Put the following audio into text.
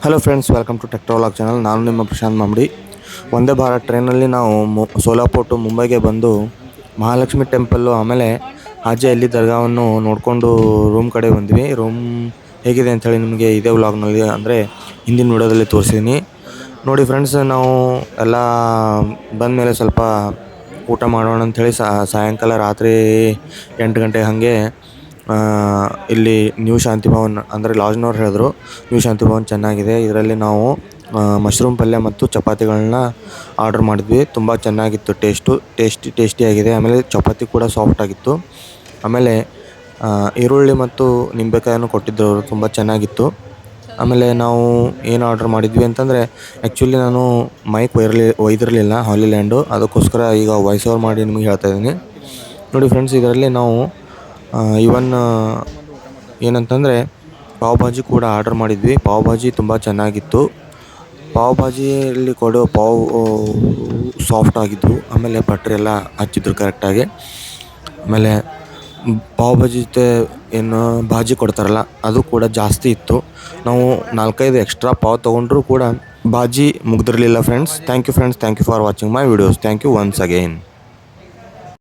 Hello friends, welcome to Techtralog channel. ನಾನು ನಿಮ್ಮ ಪ್ರಶಾಂತ್ ಮಾಮಿಡಿ. ವಂದೇ ಭಾರತ್ ಟ್ರೈನಲ್ಲಿ ನಾವು ಸೋಲಾಪುರ್ ಟು ಮುಂಬೈಗೆ ಬಂದು ಮಹಾಲಕ್ಷ್ಮಿ ಟೆಂಪಲ್ಲು ಆಮೇಲೆ ಹಾಜಿ ಅಲಿ ದರ್ಗಾವನ್ನು ನೋಡಿಕೊಂಡು ರೂಮ್ ಕಡೆ ಬಂದ್ವಿ. ರೂಮ್ ಹೇಗಿದೆ ಅಂಥೇಳಿ ನಿಮಗೆ ಇದೇ ವ್ಲಾಗ್ನಲ್ಲಿ ಅಂದರೆ ಹಿಂದಿನ ವಿಡಿಯೋದಲ್ಲಿ ತೋರಿಸಿದ್ದೀನಿ ನೋಡಿ. ಫ್ರೆಂಡ್ಸ್, ನಾವು ಎಲ್ಲ ಬಂದ ಮೇಲೆ ಸ್ವಲ್ಪ ಊಟ ಮಾಡೋಣ ಅಂಥೇಳಿ ಸಾಯಂಕಾಲ ರಾತ್ರಿ 8 ಗಂಟೆಗೆ ಹಾಗೆ ಇಲ್ಲಿ ನ್ಯೂ ಶಾಂತಿ ಭವನ್ ಅಂದರೆ ಲಾಡ್ಜ್ನವ್ರು ಹೇಳಿದ್ರು ನ್ಯೂ ಶಾಂತಿ ಭವನ್ ಚೆನ್ನಾಗಿದೆ, ಇದರಲ್ಲಿ ನಾವು ಮಶ್ರೂಮ್ ಪಲ್ಯ ಮತ್ತು ಚಪಾತಿಗಳನ್ನ ಆರ್ಡ್ರ್ ಮಾಡಿದ್ವಿ. ತುಂಬ ಚೆನ್ನಾಗಿತ್ತು, ಟೇಸ್ಟಿಯಾಗಿದೆ. ಆಮೇಲೆ ಚಪಾತಿ ಕೂಡ ಸಾಫ್ಟ್ ಆಗಿತ್ತು. ಆಮೇಲೆ ಈರುಳ್ಳಿ ಮತ್ತು ನಿಂಬೆಕಾಯನ್ನು ಕೊಟ್ಟಿದ್ದರು ಅವರು, ತುಂಬ ಚೆನ್ನಾಗಿತ್ತು. ಆಮೇಲೆ ನಾವು ಏನು ಆರ್ಡ್ರ್ ಮಾಡಿದ್ವಿ ಅಂತಂದರೆ, ಆ್ಯಕ್ಚುಲಿ ನಾನು ಮೈಕ್ ಒಯ್ದಿರಲಿಲ್ಲ ಹಾಲಿಲ್ಯಾಂಡು, ಅದಕ್ಕೋಸ್ಕರ ಈಗ ವಾಯ್ಸ್ ಓವರ್ ಮಾಡಿ ನಿಮಗೆ ಹೇಳ್ತಾ ಇದ್ದೀನಿ ನೋಡಿ. ಫ್ರೆಂಡ್ಸ್, ಇದರಲ್ಲಿ ನಾವು ಏನಂತಂದರೆ ಪಾವ್ ಭಾಜಿ ಕೂಡ ಆರ್ಡ್ರ್ ಮಾಡಿದ್ವಿ. ಪಾವ್ ಭಾಜಿ ತುಂಬ ಚೆನ್ನಾಗಿತ್ತು. ಪಾವ್ ಭಾಜಿಯಲ್ಲಿ ಕೊಡೋ ಪಾವ್ ಸಾಫ್ಟ್ ಆಗಿದ್ದವು. ಆಮೇಲೆ ಬಟ್ರ್ ಎಲ್ಲ ಹಚ್ಚಿದ್ರು ಕರೆಕ್ಟಾಗಿ. ಆಮೇಲೆ ಪಾವ್ ಭಾಜಿ ಜೊತೆ ಏನು ಭಾಜಿ ಕೊಡ್ತಾರಲ್ಲ ಅದು ಕೂಡ ಜಾಸ್ತಿ ಇತ್ತು. ನಾವು 4-5 ಎಕ್ಸ್ಟ್ರಾ ಪಾವ್ ತೊಗೊಂಡ್ರೂ ಕೂಡ ಭಾಜಿ ಮುಗ್ದಿರಲಿಲ್ಲ friends. Thank you friends, thank you for watching my videos. Thank you once again.